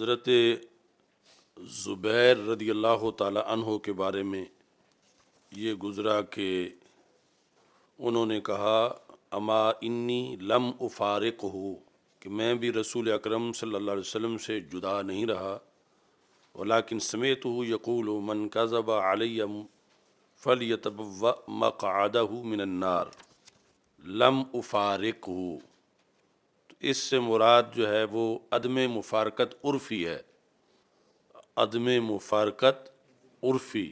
حضرت زبیر رضی اللہ تعالی عنہ کے بارے میں یہ گزرا کہ انہوں نے کہا اما انی لم افارق ہو کہ میں بھی رسول اکرم صلی اللہ علیہ وسلم سے جدا نہیں رہا، ولیکن سمعتہ یقول من کذب علی فلیتبوأ مقعدہ من النار لم افارق ہو۔ اس سے مراد جو ہے وہ عدم مفارقت عرفی ہے، عدم مفارقت عرفی،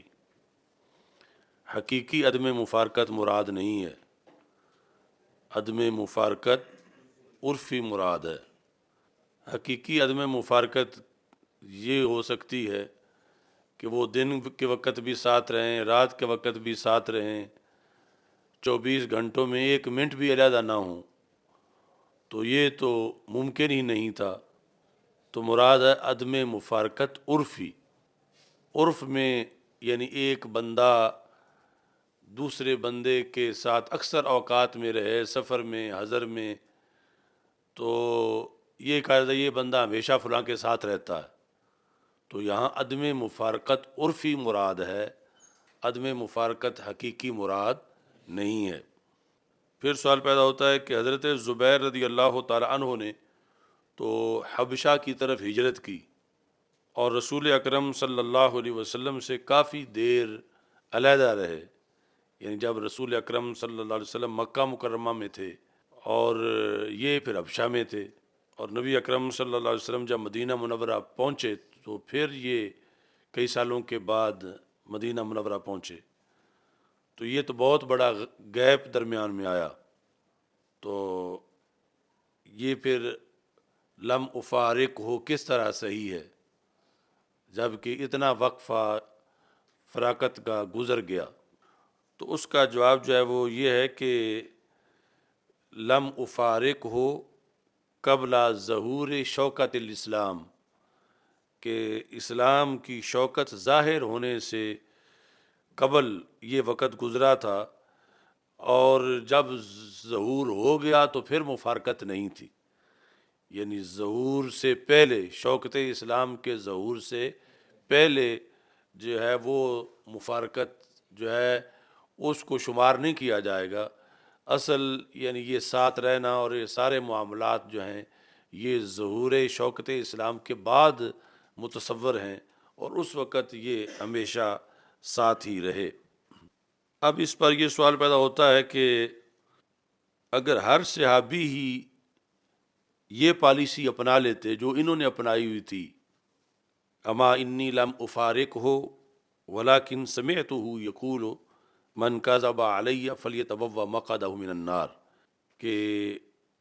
حقیقی عدم مفارقت مراد نہیں ہے، عدم مفارقت عرفی مراد ہے۔ حقیقی عدم مفارقت یہ ہو سکتی ہے کہ وہ دن کے وقت بھی ساتھ رہیں، رات کے وقت بھی ساتھ رہیں، 24 گھنٹوں میں 1 منٹ بھی علیحدہ نہ ہوں، تو یہ تو ممکن ہی نہیں تھا۔ تو مراد ہے عدم مفارقت عرفی۔ عرف میں یعنی ایک بندہ دوسرے بندے کے ساتھ اکثر اوقات میں رہے، سفر میں، حضر میں، تو یہ کہا جاتا ہے یہ بندہ ہمیشہ فلاں کے ساتھ رہتا ہے۔ تو یہاں عدم مفارقت عرفی مراد ہے، عدم مفارقت حقیقی مراد نہیں ہے۔ پھر سوال پیدا ہوتا ہے کہ حضرت زبیر رضی اللہ تعالی عنہ نے تو حبشہ کی طرف ہجرت کی اور رسول اکرم صلی اللہ علیہ وسلم سے کافی دیر علیحدہ رہے، یعنی جب رسول اکرم صلی اللہ علیہ وسلم مکہ مکرمہ میں تھے اور یہ پھر حبشہ میں تھے، اور نبی اکرم صلی اللہ علیہ وسلم جب مدینہ منورہ پہنچے تو پھر یہ کئی سالوں کے بعد مدینہ منورہ پہنچے، تو یہ تو بہت بڑا گیپ درمیان میں آیا۔ تو یہ پھر لم افارق ہو کس طرح صحیح ہے جب کہ اتنا وقفہ فراقت کا گزر گیا؟ تو اس کا جواب جو ہے وہ یہ ہے کہ لم افارق ہو قبل ظہور شوکت الاسلام، کہ اسلام کی شوکت ظاہر ہونے سے قبل یہ وقت گزرا تھا، اور جب ظہور ہو گیا تو پھر مفارقت نہیں تھی، یعنی ظہور سے پہلے، شوکت اسلام کے ظہور سے پہلے جو ہے وہ مفارقت جو ہے اس کو شمار نہیں کیا جائے گا۔ اصل یعنی یہ ساتھ رہنا اور یہ سارے معاملات جو ہیں یہ ظہور شوکت اسلام کے بعد متصور ہیں، اور اس وقت یہ ہمیشہ ساتھ ہی رہے۔ اب اس پر یہ سوال پیدا ہوتا ہے کہ اگر ہر صحابی ہی یہ پالیسی اپنا لیتے جو انہوں نے اپنائی ہوئی تھی، اما انی لم افارق ہو ولیکن سمعتہ یقول من کذب علی فلیتبوأ مقعدہ من النار، کہ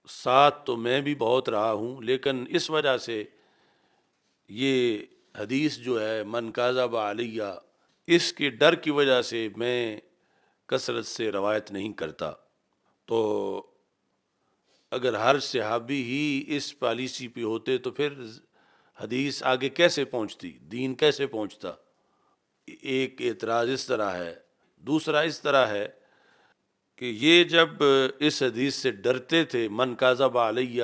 ساتھ تو میں بھی بہت رہا ہوں لیکن اس وجہ سے یہ حدیث جو ہے من کذب علی، اس کے ڈر کی وجہ سے میں کثرت سے روایت نہیں کرتا۔ تو اگر ہر صحابی ہی اس پالیسی پہ ہوتے تو پھر حدیث آگے کیسے پہنچتی، دین کیسے پہنچتا؟ ایک اعتراض اس طرح ہے۔ دوسرا اس طرح ہے کہ یہ جب اس حدیث سے ڈرتے تھے من کذب علی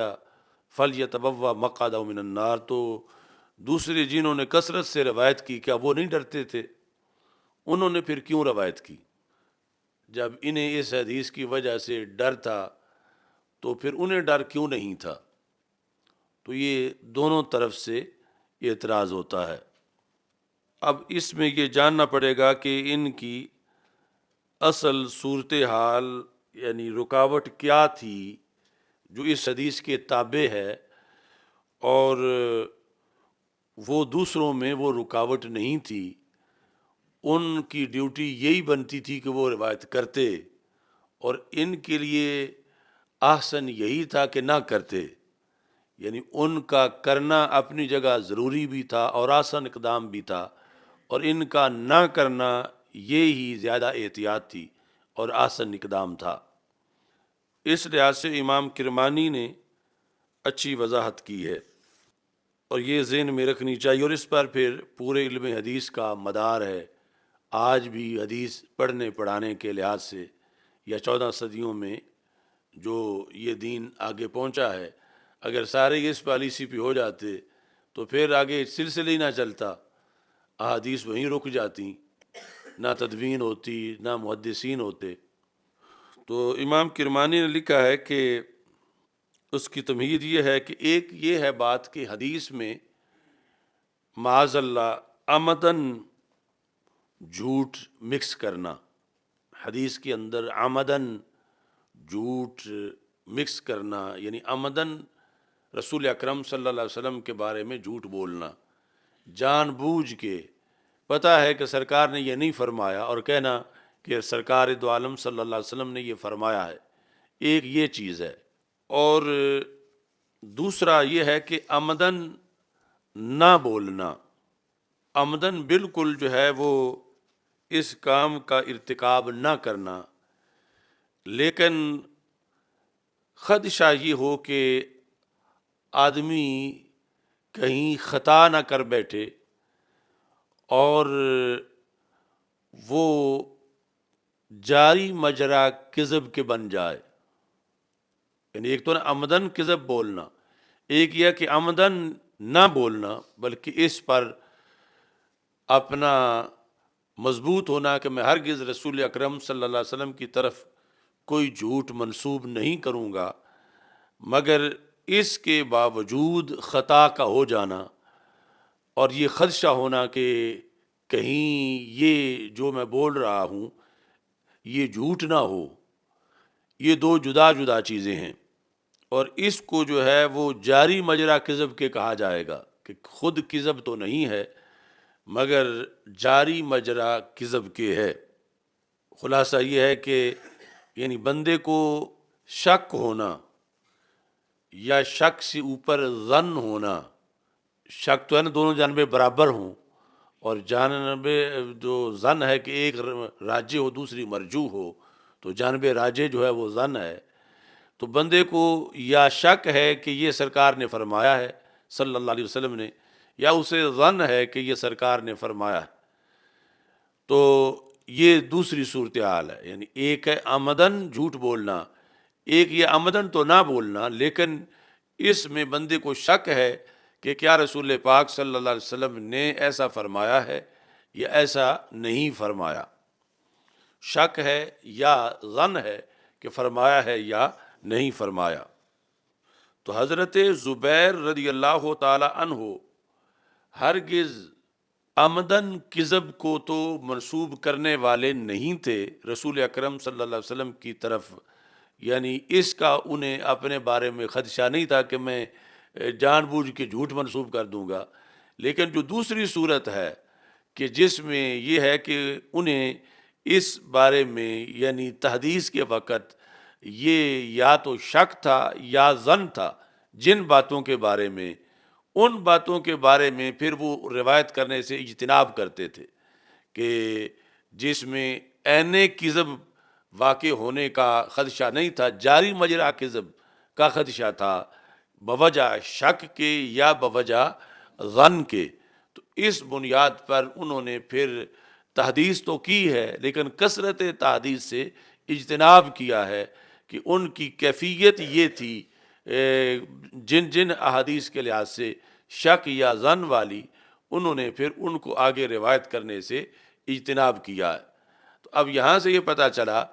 فلیتبوأ مقعدہ من النار، تو دوسرے جنہوں نے کثرت سے روایت کی کیا وہ نہیں ڈرتے تھے؟ انہوں نے پھر کیوں روایت کی؟ جب انہیں اس حدیث کی وجہ سے ڈر تھا تو پھر انہیں ڈر کیوں نہیں تھا؟ تو یہ دونوں طرف سے اعتراض ہوتا ہے۔ اب اس میں یہ جاننا پڑے گا کہ ان کی اصل صورتحال یعنی رکاوٹ کیا تھی جو اس حدیث کے تابع ہے، اور وہ دوسروں میں وہ رکاوٹ نہیں تھی، ان کی ڈیوٹی یہی بنتی تھی کہ وہ روایت کرتے، اور ان کے لیے احسن یہی تھا کہ نہ کرتے، یعنی ان کا کرنا اپنی جگہ ضروری بھی تھا اور آسان اقدام بھی تھا، اور ان کا نہ کرنا یہی زیادہ احتیاط تھی اور آسان اقدام تھا۔ اس لحاظ سے امام کرمانی نے اچھی وضاحت کی ہے، اور یہ ذہن میں رکھنی چاہیے، اور اس پر پھر پورے علم حدیث کا مدار ہے۔ آج بھی حدیث پڑھنے پڑھانے کے لحاظ سے یا 14 صدیوں میں جو یہ دین آگے پہنچا ہے، اگر سارے اس پالیسی پہ ہو جاتے تو پھر آگے سلسلہ ہی نہ چلتا، احادیث وہیں رک جاتی، نہ تدوین ہوتی نہ محدثین ہوتے۔ تو امام کرمانی نے لکھا ہے کہ اس کی تمہید یہ ہے کہ ایک یہ ہے بات کہ حدیث میں معاذ اللہ عمدن جھوٹ مکس کرنا، حدیث کے اندر عمدن جھوٹ مکس کرنا، یعنی عمدن رسول اکرم صلی اللہ علیہ وسلم کے بارے میں جھوٹ بولنا، جان بوجھ کے پتہ ہے کہ سرکار نے یہ نہیں فرمایا اور کہنا کہ سرکار دو عالم صلی اللہ علیہ وسلم نے یہ فرمایا ہے، ایک یہ چیز ہے۔ اور دوسرا یہ ہے کہ عمدن نہ بولنا، عمدن بالکل جو ہے وہ اس کام کا ارتکاب نہ کرنا، لیکن خدشہ یہ ہو کہ آدمی کہیں خطا نہ کر بیٹھے اور وہ جاری مجرا کذب کے بن جائے۔ یعنی ایک تو نا عمدن کذب بولنا، ایک یہ کہ عمدن نہ بولنا، بلکہ اس پر اپنا مضبوط ہونا کہ میں ہرگز رسول اکرم صلی اللہ علیہ وسلم کی طرف کوئی جھوٹ منسوب نہیں کروں گا، مگر اس کے باوجود خطا کا ہو جانا اور یہ خدشہ ہونا کہ کہیں یہ جو میں بول رہا ہوں یہ جھوٹ نہ ہو، یہ دو جدا جدا چیزیں ہیں۔ اور اس کو جو ہے وہ جاری مجرا کذب کے کہا جائے گا کہ خود کذب تو نہیں ہے مگر جاری مجرا کذب کے ہے۔ خلاصہ یہ ہے کہ یعنی بندے کو شک ہونا یا شک سے اوپر ظن ہونا، شک تو ہے نا دونوں جانبیں برابر ہوں، اور جانب جو ظن ہے کہ ایک راجح ہو دوسری مرجوح ہو، تو جانب راجح جو ہے وہ ظن ہے۔ تو بندے کو یا شک ہے کہ یہ سرکار نے فرمایا ہے صلی اللہ علیہ وسلم نے، یا اسے ظن ہے کہ یہ سرکار نے فرمایا ہے، تو یہ دوسری صورتحال ہے۔ یعنی ایک ہے عمدن جھوٹ بولنا، ایک یہ عمدن تو نہ بولنا لیکن اس میں بندے کو شک ہے کہ کیا رسول پاک صلی اللہ علیہ وسلم نے ایسا فرمایا ہے یا ایسا نہیں فرمایا، شک ہے یا ظن ہے کہ فرمایا ہے یا نہیں فرمایا۔ تو حضرت زبیر رضی اللہ تعالی عنہ ہرگز عمدن کذب کو تو منسوب کرنے والے نہیں تھے رسول اکرم صلی اللہ علیہ وسلم کی طرف، یعنی اس کا انہیں اپنے بارے میں خدشہ نہیں تھا کہ میں جان بوجھ کے جھوٹ منسوب کر دوں گا۔ لیکن جو دوسری صورت ہے کہ جس میں یہ ہے کہ انہیں اس بارے میں یعنی تحدیث کے وقت یہ یا تو شک تھا یا ظن تھا جن باتوں کے بارے میں، ان باتوں کے بارے میں پھر وہ روایت کرنے سے اجتناب کرتے تھے کہ جس میں عین کذب واقع ہونے کا خدشہ نہیں تھا، جاری مجرا کذب کا خدشہ تھا بوجہ شک کے یا بوجہ ظن کے۔ تو اس بنیاد پر انہوں نے پھر تحدیث تو کی ہے لیکن کثرت تحدیث سے اجتناب کیا ہے کہ ان کی کیفیت یہ تھی جن جن احادیث کے لحاظ سے شک یا ظن والی، انہوں نے پھر ان کو آگے روایت کرنے سے اجتناب کیا ہے۔ تو اب یہاں سے یہ پتہ چلا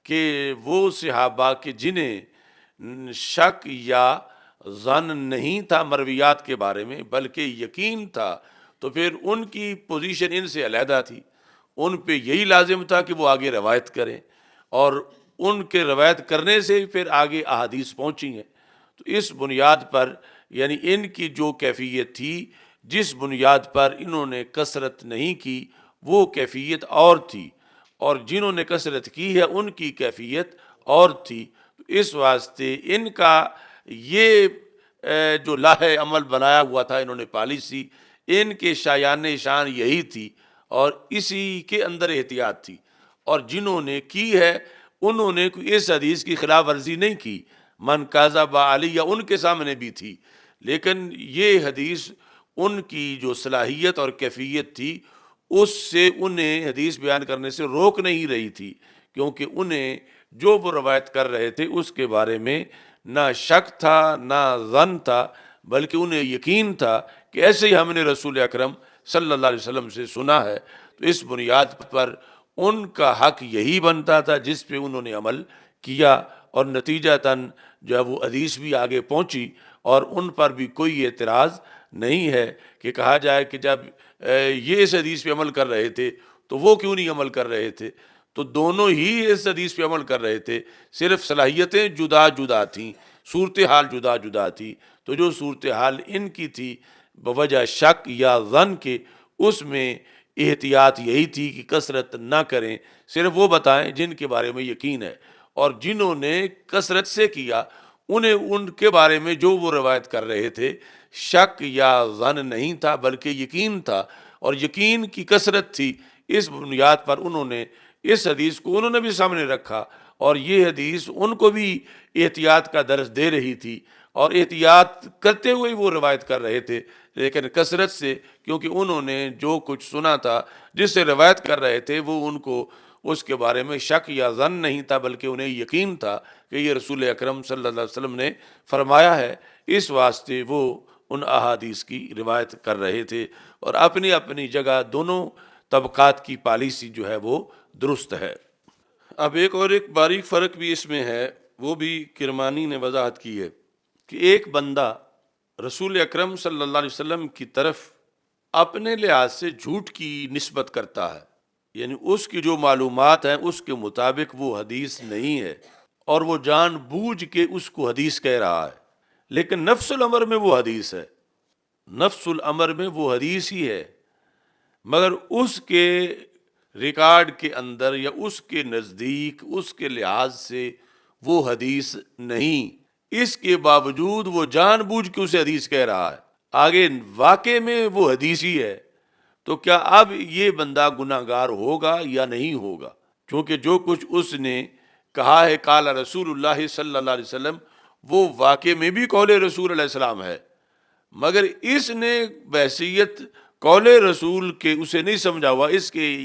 کہ وہ صحابہ کہ جنہیں شک یا ظن نہیں تھا مرویات کے بارے میں بلکہ یقین تھا، تو پھر ان کی پوزیشن ان سے علیحدہ تھی، ان پہ یہی لازم تھا کہ وہ آگے روایت کریں، اور ان کے روایت کرنے سے پھر آگے احادیث پہنچی ہیں۔ تو اس بنیاد پر یعنی ان کی جو کیفیت تھی، جس بنیاد پر انہوں نے کثرت نہیں کی وہ کیفیت اور تھی، اور جنہوں نے کثرت کی ہے ان کی کیفیت اور تھی۔ تو اس واسطے ان کا یہ جو لاہ عمل بنایا ہوا تھا انہوں نے پالیسی، ان کے شایان شان یہی تھی اور اسی کے اندر احتیاط تھی، اور جنہوں نے کی ہے انہوں نے کوئی اس حدیث کی خلاف ورزی نہیں کی، من کذب علی ان کے سامنے بھی تھی، لیکن یہ حدیث ان کی جو صلاحیت اور کیفیت تھی اس سے انہیں حدیث بیان کرنے سے روک نہیں رہی تھی، کیونکہ انہیں جو وہ روایت کر رہے تھے اس کے بارے میں نہ شک تھا نہ ظن تھا، بلکہ انہیں یقین تھا کہ کہ ایسے ہی ہم نے رسول اکرم صلی اللہ علیہ وسلم سے سنا ہے، تو اس بنیاد پر ان کا حق یہی بنتا تھا جس پہ انہوں نے عمل کیا، اور نتیجتاً جو ہے وہ حدیث بھی آگے پہنچی، اور ان پر بھی کوئی اعتراض نہیں ہے کہ کہا جائے کہ جب یہ اس حدیث پہ عمل کر رہے تھے تو وہ کیوں نہیں عمل کر رہے تھے؟ تو دونوں ہی اس حدیث پہ عمل کر رہے تھے، صرف صلاحیتیں جدا جدا تھیں، صورتحال جدا جدا تھی۔ تو جو صورتحال ان کی تھی بوجہ شک یا ظن کے، اس میں احتیاط یہی تھی کہ کثرت نہ کریں، صرف وہ بتائیں جن کے بارے میں یقین ہے، اور جنہوں نے کثرت سے کیا انہیں ان کے بارے میں جو وہ روایت کر رہے تھے شک یا ظن نہیں تھا بلکہ یقین تھا، اور یقین کی کثرت تھی۔ اس بنیاد پر انہوں نے اس حدیث کو انہوں نے بھی سامنے رکھا، اور یہ حدیث ان کو بھی احتیاط کا درس دے رہی تھی، اور احتیاط کرتے ہوئے وہ روایت کر رہے تھے، لیکن کثرت سے، کیونکہ انہوں نے جو کچھ سنا تھا جس سے روایت کر رہے تھے وہ ان کو اس کے بارے میں شک یا ظن نہیں تھا بلکہ انہیں یقین تھا کہ یہ رسول اکرم صلی اللہ علیہ وسلم نے فرمایا ہے، اس واسطے وہ ان احادیث کی روایت کر رہے تھے۔ اور اپنی اپنی جگہ دونوں طبقات کی پالیسی جو ہے وہ درست ہے۔ اب ایک باریک فرق بھی اس میں ہے، وہ بھی کرمانی نے وضاحت کی ہے کہ ایک بندہ رسول اکرم صلی اللہ علیہ وسلم کی طرف اپنے لحاظ سے جھوٹ کی نسبت کرتا ہے، یعنی اس کی جو معلومات ہیں اس کے مطابق وہ حدیث نہیں ہے، اور وہ جان بوجھ کے اس کو حدیث کہہ رہا ہے، لیکن نفس الامر میں وہ حدیث ہے، نفس الامر میں وہ حدیث ہی ہے، مگر اس کے ریکارڈ کے اندر یا اس کے نزدیک اس کے لحاظ سے وہ حدیث نہیں، اس کے باوجود وہ جان بوجھ کے اسے حدیث کہہ رہا ہے، آگے واقع میں وہ حدیث ہی ہے۔ تو کیا اب یہ بندہ گناہ گار ہوگا یا نہیں ہوگا؟ کیونکہ جو کچھ اس نے کہا ہے قال رسول اللہ صلی اللہ علیہ وسلم، وہ واقع میں بھی قول رسول علیہ السلام ہے، مگر اس نے بحیثیت قول رسول کے اسے نہیں سمجھا ہوا، اس کے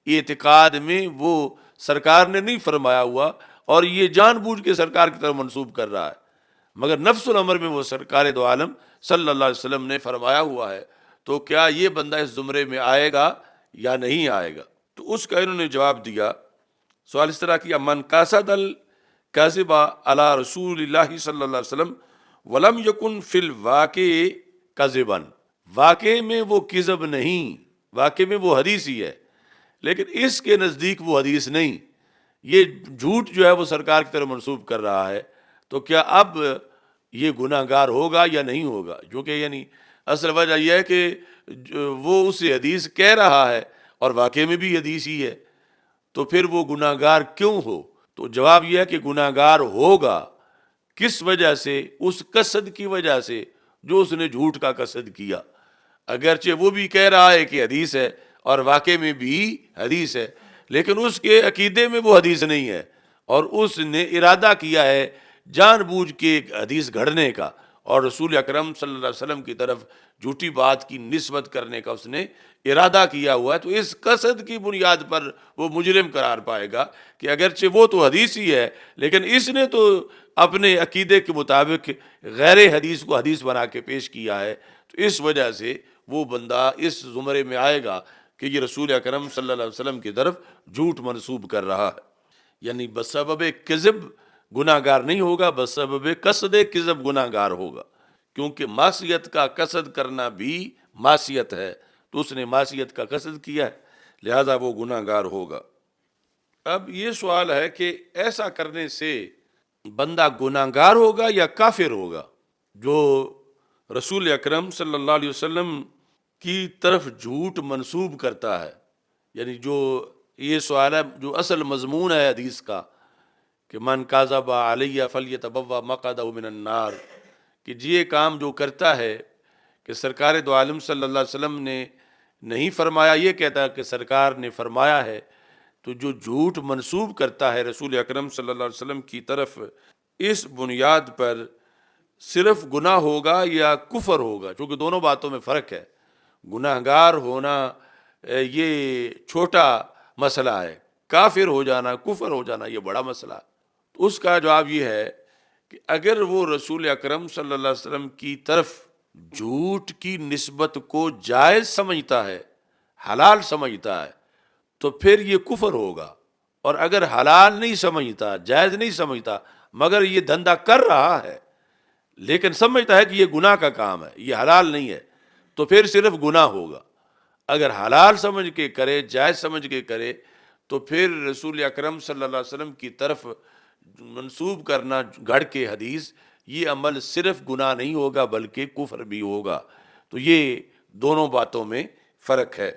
اعتقاد میں وہ سرکار نے نہیں فرمایا ہوا، اور یہ جان بوجھ کے سرکار کی طرف منسوب کر رہا ہے، مگر نفس الامر میں وہ سرکار دو عالم صلی اللہ علیہ وسلم نے فرمایا ہوا ہے۔ تو کیا یہ بندہ اس زمرے میں آئے گا یا نہیں آئے گا؟ تو اس کا انہوں نے جواب دیا، سوال اس طرح کیا، من قاصد الکذب علی رسول اللہ صلی اللہ علیہ وسلم ولم یکن فی الواقع کذبا، واقع میں وہ کذب نہیں، واقع میں وہ حدیث ہی ہے، لیکن اس کے نزدیک وہ حدیث نہیں، یہ جھوٹ جو ہے وہ سرکار کی طرف منسوب کر رہا ہے، تو کیا اب یہ گناہ گار ہوگا یا نہیں ہوگا؟ جو کہ یعنی اصل وجہ یہ ہے کہ وہ اسے حدیث کہہ رہا ہے اور واقع میں بھی حدیث ہی ہے، تو پھر وہ گناہ گار کیوں ہو؟ تو جواب یہ ہے کہ گناہ گار ہوگا کس وجہ سے؟ اس قصد کی وجہ سے جو اس نے جھوٹ کا قصد کیا، اگرچہ وہ بھی کہہ رہا ہے کہ حدیث ہے اور واقع میں بھی حدیث ہے، لیکن اس کے عقیدے میں وہ حدیث نہیں ہے، اور اس نے ارادہ کیا ہے جان بوجھ کے ایک حدیث گھڑنے کا، اور رسول اکرم صلی اللہ علیہ وسلم کی طرف جھوٹی بات کی نسبت کرنے کا اس نے ارادہ کیا ہوا ہے، تو اس قصد کی بنیاد پر وہ مجرم قرار پائے گا کہ اگرچہ وہ تو حدیث ہی ہے، لیکن اس نے تو اپنے عقیدے کے مطابق غیر حدیث کو حدیث بنا کے پیش کیا ہے، تو اس وجہ سے وہ بندہ اس زمرے میں آئے گا کہ یہ رسول اکرم صلی اللہ علیہ وسلم کی طرف جھوٹ منسوب کر رہا ہے، یعنی بسبب کذب گناہ گار نہیں ہوگا، بسبب قصد کذب گناہ گار ہوگا، کیونکہ معصیت کا قصد کرنا بھی معصیت ہے، تو اس نے معصیت کا قصد کیا ہے، لہذا وہ گناہ گار ہوگا۔ اب یہ سوال ہے کہ ایسا کرنے سے بندہ گناہ گار ہوگا یا کافر ہوگا؟ جو رسول اکرم صلی اللہ علیہ وسلم کی طرف جھوٹ منسوب کرتا ہے، یعنی جو یہ سوال ہے جو اصل مضمون ہے حدیث کا کہ من کذب علی فلیتبوأ مقعدہ من النار، کہ یہ کام جو کرتا ہے کہ سرکار دو عالم صلی اللہ علیہ وسلم نے نہیں فرمایا، یہ کہتا ہے کہ سرکار نے فرمایا ہے، تو جو جھوٹ منسوب کرتا ہے رسول اکرم صلی اللہ علیہ وسلم کی طرف، اس بنیاد پر صرف گناہ ہوگا یا کفر ہوگا؟ چونکہ دونوں باتوں میں فرق ہے، گناہ گار ہونا یہ چھوٹا مسئلہ ہے، کافر ہو جانا، کفر ہو جانا یہ بڑا مسئلہ ہے۔ تو اس کا جواب یہ ہے کہ اگر وہ رسول اکرم صلی اللہ علیہ وسلم کی طرف جھوٹ کی نسبت کو جائز سمجھتا ہے، حلال سمجھتا ہے، تو پھر یہ کفر ہوگا۔ اور اگر حلال نہیں سمجھتا، جائز نہیں سمجھتا، مگر یہ دھندا کر رہا ہے لیکن سمجھتا ہے کہ یہ گناہ کا کام ہے، یہ حلال نہیں ہے، تو پھر صرف گناہ ہوگا۔ اگر حلال سمجھ کے کرے، جائز سمجھ کے کرے، تو پھر رسول اکرم صلی اللہ علیہ وسلم کی طرف منسوب کرنا گھڑ کے حدیث، یہ عمل صرف گناہ نہیں ہوگا بلکہ کفر بھی ہوگا۔ تو یہ دونوں باتوں میں فرق ہے۔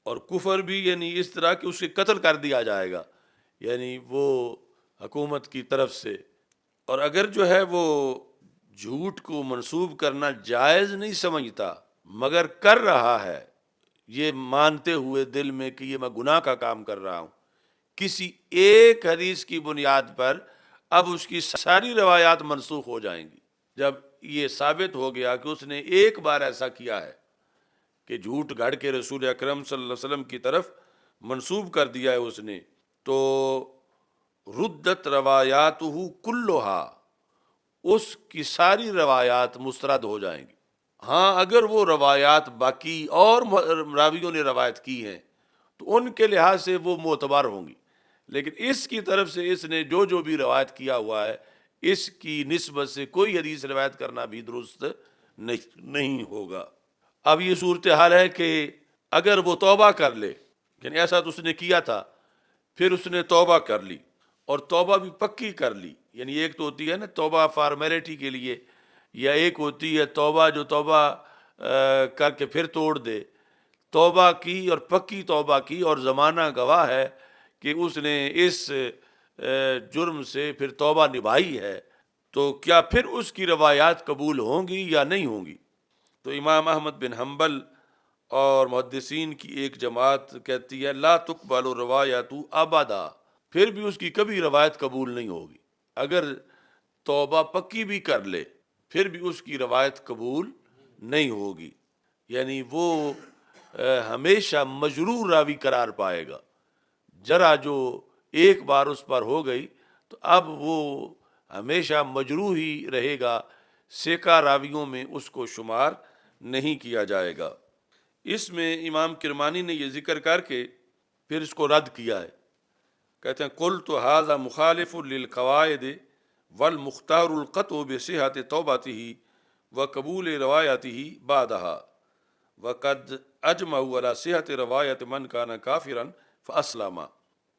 اور کفر بھی یعنی اس طرح کہ اسے قتل کر دیا جائے گا، یعنی وہ حکومت کی طرف سے۔ اور اگر جو ہے وہ جھوٹ کو منسوب کرنا جائز نہیں سمجھتا مگر کر رہا ہے، یہ مانتے ہوئے دل میں کہ یہ میں گناہ کا کام کر رہا ہوں، کسی ایک حدیث کی بنیاد پر اب اس کی ساری روایات منسوخ ہو جائیں گی۔ جب یہ ثابت ہو گیا کہ اس نے ایک بار ایسا کیا ہے کہ جھوٹ گھڑ کے رسول اکرم صلی اللہ علیہ وسلم کی طرف منسوب کر دیا ہے اس نے، تو ردت روایاتہ کلھا، اس کی ساری روایات مسترد ہو جائیں گی۔ ہاں اگر وہ روایات باقی اور راویوں نے روایت کی ہیں تو ان کے لحاظ سے وہ معتبر ہوں گی، لیکن اس کی طرف سے اس نے جو بھی روایت کیا ہوا ہے، اس کی نسبت سے کوئی حدیث روایت کرنا بھی درست نہیں ہوگا۔ اب یہ صورتحال ہے کہ اگر وہ توبہ کر لے، یعنی ایسا تو اس نے کیا تھا، پھر اس نے توبہ کر لی اور توبہ بھی پکی کر لی، یعنی ایک تو ہوتی ہے نا توبہ فارمیلٹی کے لیے، یا ایک ہوتی ہے توبہ جو توبہ کر کے پھر توڑ دے۔ توبہ کی اور پکی توبہ کی، اور زمانہ گواہ ہے کہ اس نے اس جرم سے پھر توبہ نبھائی ہے، تو کیا پھر اس کی روایات قبول ہوں گی یا نہیں ہوں گی؟ تو امام احمد بن حنبل اور محدثین کی ایک جماعت کہتی ہے لا تقبل روایات ابدا، پھر بھی اس کی کبھی روایت قبول نہیں ہوگی۔ اگر توبہ پکی بھی کر لے پھر بھی اس کی روایت قبول نہیں ہوگی، یعنی وہ ہمیشہ مجروح راوی قرار پائے گا۔ ذرا جو ایک بار اس پر ہو گئی تو اب وہ ہمیشہ مجروح ہی رہے گا، ثقہ راویوں میں اس کو شمار نہیں کیا جائے گا۔ اس میں امام کرمانی نے یہ ذکر کر کے پھر اس کو رد کیا ہے، کہتے ہیں قلت ھذا مخالف للقواعد والمختار القطع بصحة توبته وقبول روایته بعدها وقد اجمعوا على صحة روایت من كان كافرا فاسلم۔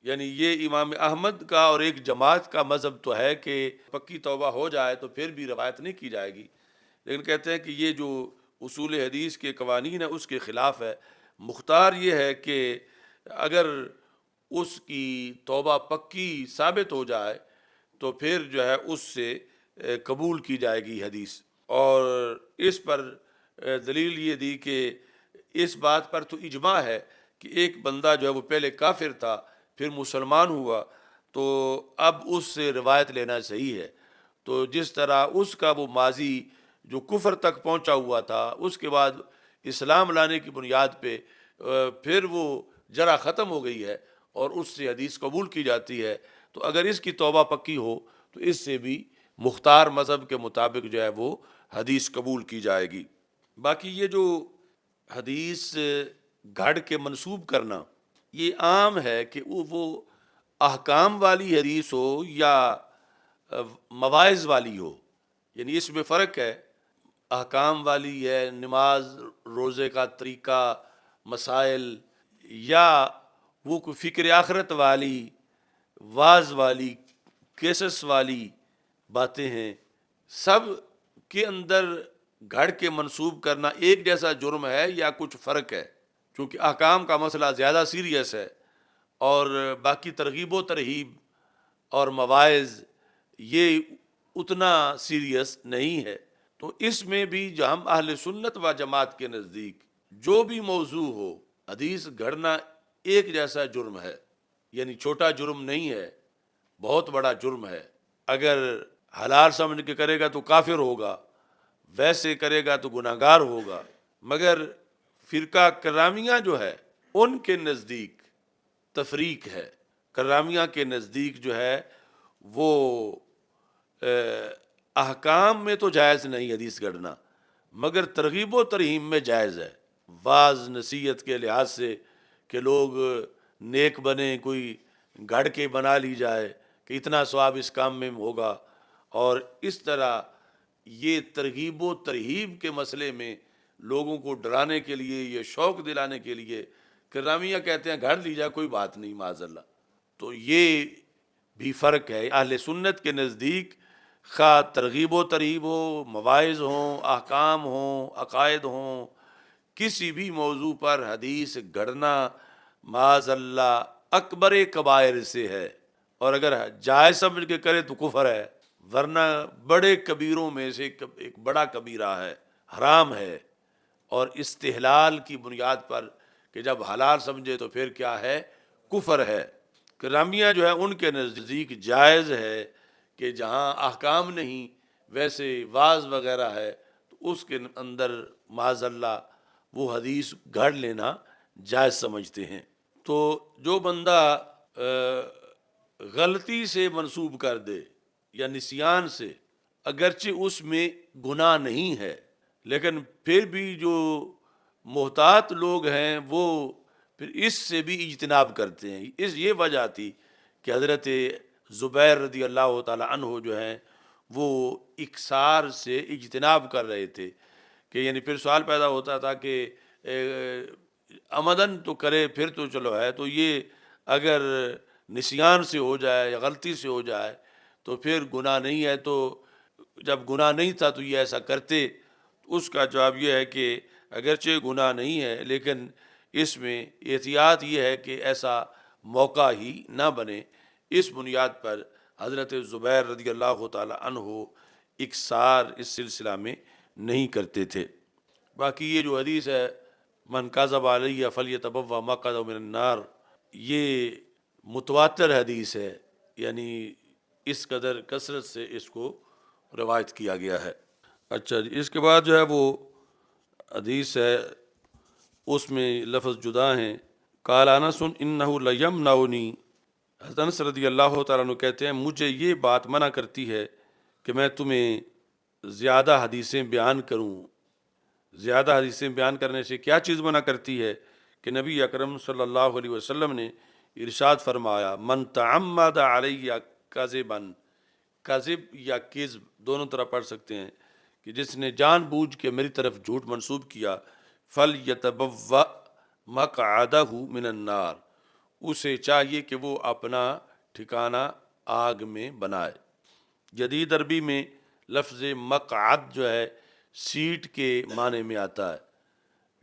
یعنی یہ امام احمد کا اور ایک جماعت کا مذہب تو ہے کہ پکی توبہ ہو جائے تو پھر بھی روایت نہیں کی جائے گی، لیکن کہتے ہیں کہ یہ جو اصول حدیث کے قوانین ہیں اس کے خلاف ہے۔ مختار یہ ہے کہ اگر اس کی توبہ پکی ثابت ہو جائے تو پھر جو ہے اس سے قبول کی جائے گی حدیث۔ اور اس پر دلیل یہ دی کہ اس بات پر تو اجماع ہے کہ ایک بندہ جو ہے وہ پہلے کافر تھا پھر مسلمان ہوا تو اب اس سے روایت لینا صحیح ہے۔ تو جس طرح اس کا وہ ماضی جو کفر تک پہنچا ہوا تھا، اس کے بعد اسلام لانے کی بنیاد پہ پھر وہ جرح ختم ہو گئی ہے اور اس سے حدیث قبول کی جاتی ہے، تو اگر اس کی توبہ پکی ہو تو اس سے بھی مختار مذہب کے مطابق جو ہے وہ حدیث قبول کی جائے گی۔ باقی یہ جو حدیث گھڑ کے منسوب کرنا، یہ عام ہے کہ وہ احکام والی حدیث ہو یا مواعظ والی ہو، یعنی اس میں فرق ہے۔ احکام والی ہے، نماز روزے کا طریقہ مسائل، یا وہ کوئی فکر آخرت والی، واعظ والی، کیسس والی باتیں ہیں، سب کے اندر گھڑ کے منسوب کرنا ایک جیسا جرم ہے یا کچھ فرق ہے؟ کیونکہ احکام کا مسئلہ زیادہ سیریس ہے اور باقی ترغیب و ترہیب اور مواعظ یہ اتنا سیریس نہیں ہے۔ تو اس میں بھی جو ہم اہل سنت و جماعت کے نزدیک جو بھی موضوع ہو، حدیث گھڑنا ایک جیسا جرم ہے، یعنی چھوٹا جرم نہیں ہے، بہت بڑا جرم ہے۔ اگر حلال سمجھ کے کرے گا تو کافر ہوگا، ویسے کرے گا تو گناہ گار ہوگا۔ مگر فرقہ کرامیہ جو ہے ان کے نزدیک تفریق ہے۔ کرامیہ کے نزدیک جو ہے وہ احکام میں تو جائز نہیں حدیث گھڑنا، مگر ترغیب و ترہیب میں جائز ہے، واعظ نصیحت کے لحاظ سے کہ لوگ نیک بنیں، کوئی گھڑ کے بنا لی جائے کہ اتنا ثواب اس کام میں ہوگا، اور اس طرح یہ ترغیب و ترہیب کے مسئلے میں لوگوں کو ڈرانے کے لیے، یہ شوق دلانے کے لیے کہ رامیہ کہتے ہیں گھڑ لی جائے، کوئی بات نہیں معاذ اللہ، تو یہ بھی فرق ہے۔ اہل سنت کے نزدیک خواہ ترغیب و ترہیب ہو، مواعظ ہوں، احکام ہوں، عقائد ہوں، کسی بھی موضوع پر حدیث گھڑنا معاذ اللہ اکبر کبائر سے ہے، اور اگر جائز سمجھ کے کرے تو کفر ہے، ورنہ بڑے کبیروں میں سے ایک بڑا کبیرہ ہے، حرام ہے، اور استحلال کی بنیاد پر کہ جب حلال سمجھے تو پھر کیا ہے، کفر ہے۔ کرامیہ جو ہے ان کے نزدیک جائز ہے کہ جہاں احکام نہیں ویسے واعظ وغیرہ ہے تو اس کے اندر معاذ اللہ وہ حدیث گھڑ لینا جائز سمجھتے ہیں۔ تو جو بندہ غلطی سے منسوب کر دے یا نسیان سے، اگرچہ اس میں گناہ نہیں ہے، لیکن پھر بھی جو محتاط لوگ ہیں وہ پھر اس سے بھی اجتناب کرتے ہیں۔ یہ وجہ تھی کہ حضرت زبیر رضی اللہ تعالی عنہ جو ہیں وہ اکثار سے اجتناب کر رہے تھے، کہ یعنی پھر سوال پیدا ہوتا تھا کہ عمدن تو کرے پھر تو چلو ہے، تو یہ اگر نسیان سے ہو جائے یا غلطی سے ہو جائے تو پھر گناہ نہیں ہے، تو جب گناہ نہیں تھا تو یہ ایسا کرتے؟ اس کا جواب یہ ہے کہ اگرچہ گناہ نہیں ہے لیکن اس میں احتیاط یہ ہے کہ ایسا موقع ہی نہ بنے۔ اس بنیاد پر حضرت زبیر رضی اللہ تعالی عنہ اکثار اس سلسلہ میں نہیں کرتے تھے۔ باقی یہ جو حدیث ہے من کذب علیہ فلیتبوأ مقعدہ من النار، یہ متواتر حدیث ہے، یعنی اس قدر کثرت سے اس کو روایت کیا گیا ہے۔ اچھا جی، اس کے بعد جو ہے وہ حدیث ہے، اس میں لفظ جدا ہیں۔ قال انس انہ لیمنعنی، حضرت انس رضی اللہ تعالیٰ عنہ کہتے ہیں مجھے یہ بات منع کرتی ہے کہ میں تمہیں زیادہ حدیثیں بیان کروں۔ زیادہ حدیثیں بیان کرنے سے کیا چیز منع کرتی ہے؟ کہ نبی اکرم صلی اللہ علیہ وسلم نے ارشاد فرمایا من تعمد علیہ کذبا، کذب یا کذب دونوں طرح پڑھ سکتے ہیں، کہ جس نے جان بوجھ کے میری طرف جھوٹ منسوب کیا، فلیتبوأ مقعدہ من النار، اسے چاہیے کہ وہ اپنا ٹھکانہ آگ میں بنائے۔ جدید عربی میں لفظ مقعد جو ہے سیٹ کے معنی میں آتا ہے،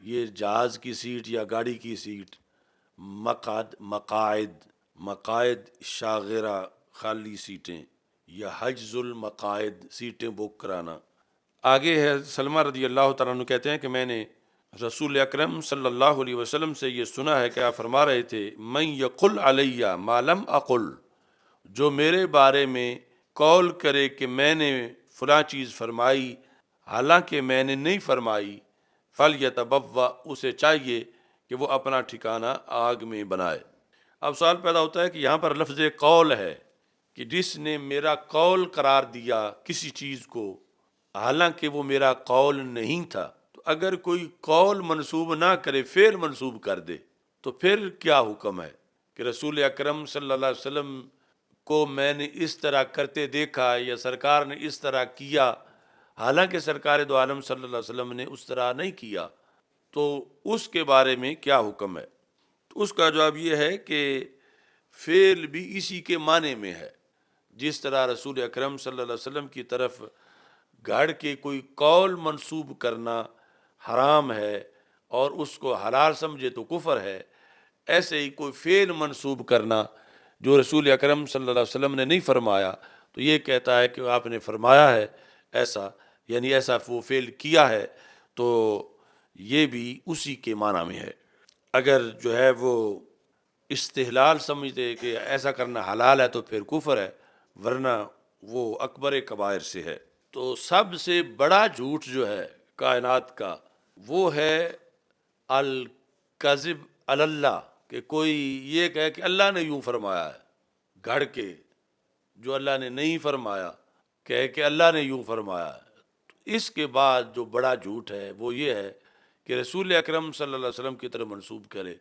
یہ جہاز کی سیٹ یا گاڑی کی سیٹ، مقعد مقاعد شاغرہ خالی سیٹیں، یا حجز المقاعد سیٹیں بک کرانا۔ آگے ہے سلمہ رضی اللہ تعالیٰ عنہ کہتے ہیں کہ میں نے رسول اکرم صلی اللہ علیہ وسلم سے یہ سنا ہے کہ آپ فرما رہے تھے من یقل علیہ ما لم اقل، جو میرے بارے میں قول کرے کہ میں نے فلاں چیز فرمائی حالانکہ میں نے نہیں فرمائی، فلیتبوأ، اسے چاہیے کہ وہ اپنا ٹھکانہ آگ میں بنائے۔ اب سوال پیدا ہوتا ہے کہ یہاں پر لفظ قول ہے کہ جس نے میرا قول قرار دیا کسی چیز کو حالانکہ وہ میرا قول نہیں تھا، تو اگر کوئی قول منسوب نہ کرے فعل منسوب کر دے تو پھر کیا حکم ہے؟ کہ رسول اکرم صلی اللہ علیہ وسلم کو میں نے اس طرح کرتے دیکھا یا سرکار نے اس طرح کیا، حالانکہ سرکار دو عالم صلی اللہ علیہ وسلم نے اس طرح نہیں کیا، تو اس کے بارے میں کیا حکم ہے؟ تو اس کا جواب یہ ہے کہ فعل بھی اسی کے معنی میں ہے، جس طرح رسول اکرم صلی اللہ علیہ وسلم کی طرف گھڑ کے کوئی قول منسوب کرنا حرام ہے اور اس کو حلال سمجھے تو کفر ہے، ایسے ہی کوئی فعل منسوب کرنا جو رسول اکرم صلی اللہ علیہ وسلم نے نہیں فرمایا تو یہ کہتا ہے کہ آپ نے فرمایا ہے ایسا، یعنی ایسا وہ فعل کیا ہے، تو یہ بھی اسی کے معنی میں ہے۔ اگر جو ہے وہ استحلال سمجھتے کہ ایسا کرنا حلال ہے تو پھر کفر ہے، ورنہ وہ اکبر کبائر سے ہے۔ تو سب سے بڑا جھوٹ جو ہے کائنات کا وہ ہے الکذب علی اللہ، کہ کوئی یہ کہے کہ اللہ نے یوں فرمایا ہے، گھڑ کے جو اللہ نے نہیں فرمایا کہے کہ اللہ نے یوں فرمایا ہے، تو اس کے بعد جو بڑا جھوٹ ہے وہ یہ ہے کہ رسول اکرم صلی اللہ علیہ وسلم کی طرف منسوب کرے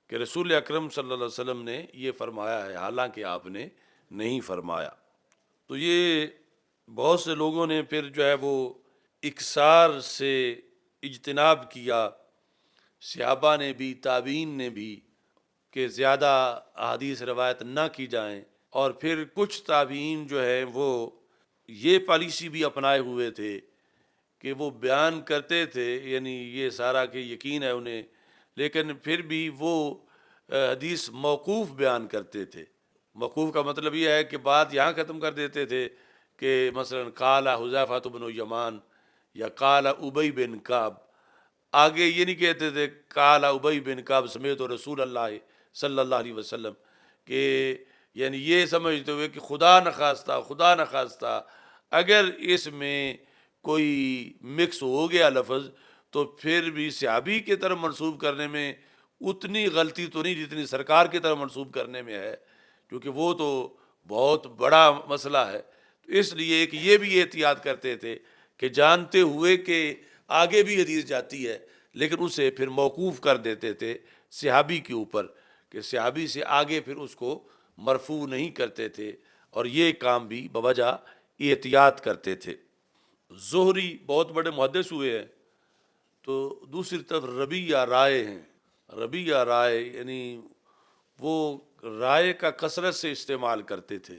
کہ رسول اکرم صلی اللہ علیہ وسلم نے یہ فرمایا ہے، حالانکہ آپ نے نہیں فرمایا۔ تو یہ بہت سے لوگوں نے پھر جو ہے وہ اکثار سے اجتناب کیا، صحابہ نے بھی، تابعین نے بھی، کہ زیادہ احادیث روایت نہ کی جائیں، اور پھر کچھ تابعین جو ہے وہ یہ پالیسی بھی اپنائے ہوئے تھے کہ وہ بیان کرتے تھے، یعنی یہ سارا کہ یقین ہے انہیں، لیکن پھر بھی وہ حدیث موقوف بیان کرتے تھے۔ موقوف کا مطلب یہ ہے کہ بات یہاں ختم کر دیتے تھے کہ مثلا قال حذیفہ بن یمان یا قال ابی بن کعب، آگے یہ نہیں کہتے تھے قال ابی بن کعب سمیت رسول اللہ صلی اللہ علیہ وسلم، کہ یعنی یہ سمجھتے ہوئے کہ خدا نخواستہ اگر اس میں کوئی مکس ہو گیا لفظ تو پھر بھی صحابی کی طرف منسوب کرنے میں اتنی غلطی تو نہیں جتنی سرکار کی طرف منسوب کرنے میں ہے، کیونکہ وہ تو بہت بڑا مسئلہ ہے۔ تو اس لیے کہ یہ بھی احتیاط کرتے تھے کہ جانتے ہوئے کہ آگے بھی حدیث جاتی ہے لیکن اسے پھر موقوف کر دیتے تھے صحابی کے اوپر، کہ صحابی سے آگے پھر اس کو مرفوع نہیں کرتے تھے، اور یہ کام بھی بوجہ احتیاط کرتے تھے۔ زہری بہت بڑے محدث ہوئے ہیں، تو دوسری طرف ربیہ رائے ہیں۔ ربیہ رائے یعنی وہ رائے کا کثرت سے استعمال کرتے تھے،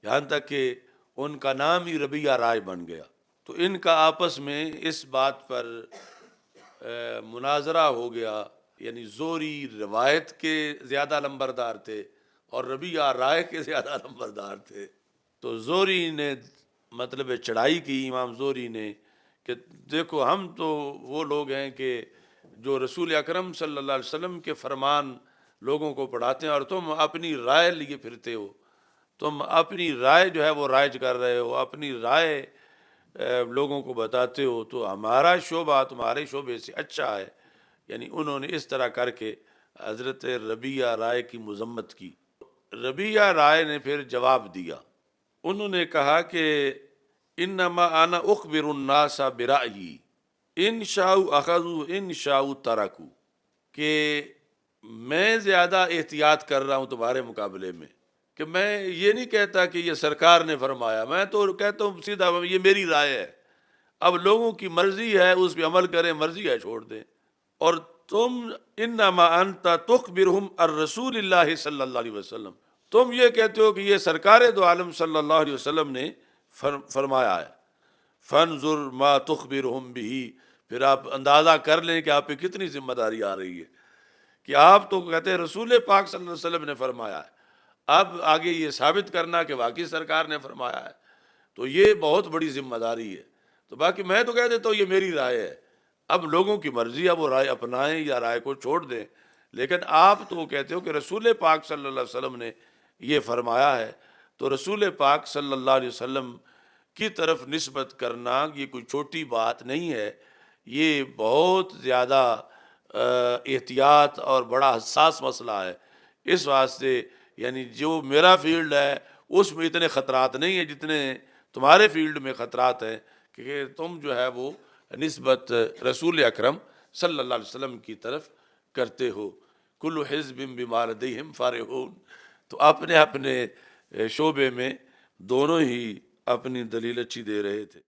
یہاں تک کہ ان کا نام ہی ربیہ رائے بن گیا۔ تو ان کا آپس میں اس بات پر مناظرہ ہو گیا، یعنی زہری روایت کے زیادہ لمبردار تھے اور ربیہ رائے کے زیادہ لمبردار تھے۔ تو زہری نے مطلب چڑھائی کی امام زہری نے کہ دیکھو ہم تو وہ لوگ ہیں کہ جو رسول اکرم صلی اللہ علیہ وسلم کے فرمان لوگوں کو پڑھاتے ہیں، اور تم اپنی رائے لیے پھرتے ہو، تم اپنی رائے جو ہے وہ رائج کر رہے ہو، اپنی رائے لوگوں کو بتاتے ہو، تو ہمارا شعبہ تمہارے شعبے سے اچھا ہے۔ یعنی انہوں نے اس طرح کر کے حضرت ربیہ رائے کی مذمت کی۔ ربیہ رائے نے پھر جواب دیا، انہوں نے کہا کہ انما انا اخبر الناس برأیی ان شاءوا اخذوا ان شاءوا ترکوا، کہ میں زیادہ احتیاط کر رہا ہوں تمہارے مقابلے میں، کہ میں یہ نہیں کہتا کہ یہ سرکار نے فرمایا، میں تو کہتا ہوں سیدھا یہ میری رائے ہے، اب لوگوں کی مرضی ہے اس پہ عمل کریں، مرضی ہے چھوڑ دیں۔ اور تم انما انت تخبرہم الرسول اللہ صلی اللہ علیہ وسلم، تم یہ کہتے ہو کہ یہ سرکار دو عالم صلی اللہ علیہ وسلم نے فرمایا ہے، فانظر ما تخبرہم بھی، پھر آپ اندازہ کر لیں کہ آپ پہ کتنی ذمہ داری آ رہی ہے، کہ آپ تو کہتے ہیں رسول پاک صلی اللہ علیہ وسلم نے فرمایا ہے، اب آگے یہ ثابت کرنا کہ واقعی سرکار نے فرمایا ہے، تو یہ بہت بڑی ذمہ داری ہے۔ تو باقی میں تو کہہ دیتا ہوں یہ میری رائے ہے، اب لوگوں کی مرضی ہے وہ رائے اپنائیں یا رائے کو چھوڑ دیں، لیکن آپ تو کہتے ہو کہ رسول پاک صلی اللہ علیہ وسلم نے یہ فرمایا ہے، تو رسول پاک صلی اللہ علیہ وسلم کی طرف نسبت کرنا یہ کوئی چھوٹی بات نہیں ہے، یہ بہت زیادہ احتیاط اور بڑا حساس مسئلہ ہے۔ اس واسطے یعنی جو میرا فیلڈ ہے اس میں اتنے خطرات نہیں ہیں جتنے تمہارے فیلڈ میں خطرات ہیں، کہ تم جو ہے وہ نسبت رسول اکرم صلی اللہ علیہ وسلم کی طرف کرتے ہو۔ کل حزب بما لدیہم فارغون، تو اپنے اپنے شعبے میں دونوں ہی اپنی دلیل اچھی دے رہے تھے۔